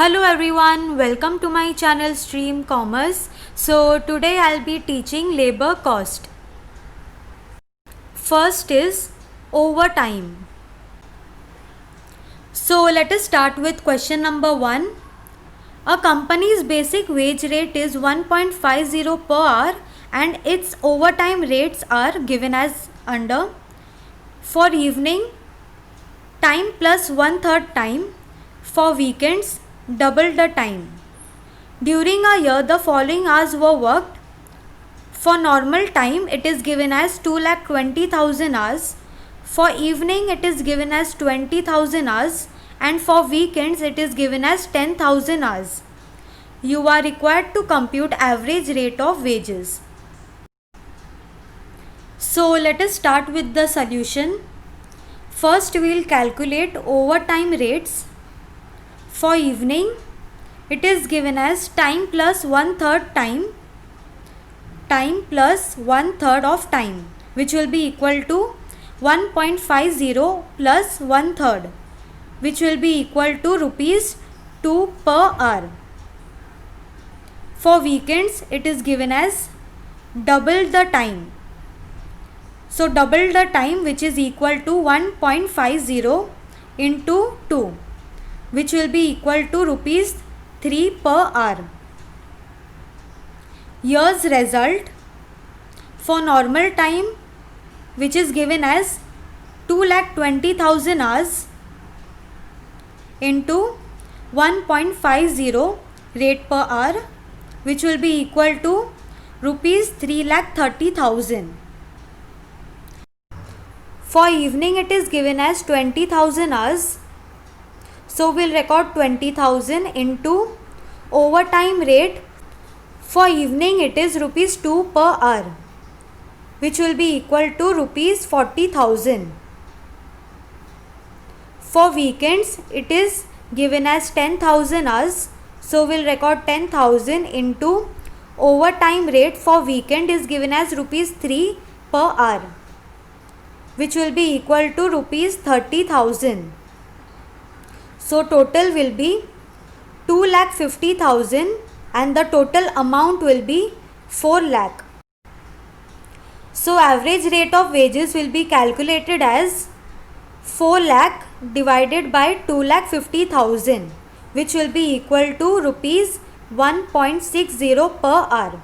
Hello everyone, welcome to my channel Stream Commerce. So today I'll be teaching labor cost. First is overtime. So let us start with question number 1. A company's basic wage rate is 1.50 per hour and its overtime rates are given as under. For evening, time plus 1/3 time. For weekends, double the time. During a year, the following hours were worked. For normal time, it is given as 2,20,000 hours. For evening, it is given as 20,000 hours. And for weekends, it is given as 10,000 hours. You are required to compute average rate of wages. So let us start with the solution. First, we will calculate overtime rates. For evening, it is given as time plus 1/3 time, time plus 1/3 of time, which will be equal to 1.50 plus 1/3, which will be equal to rupees 2 per hour. For weekends, it is given as double the time. So double the time, which is equal to 1.50 into 2, which will be equal to rupees 3 per hour. Year's result for normal time, which is given as 2,20,000 hours into 1.50 rate per hour, which will be equal to rupees 3,30,000. For evening, it is given as 20,000 hours. So we'll record 20,000 into overtime rate. For evening, it is rupees 2 per hour, which will be equal to rupees 40,000. For weekends, it is given as 10,000 hours. So we'll record 10,000 into overtime rate for weekend is given as rupees 3 per hour, which will be equal to rupees 30,000. So total will be 2,50,000 and the total amount will be 4 lakh. So average rate of wages will be calculated as 4 lakh divided by 2,50,000, which will be equal to rupees 1.60 per hour.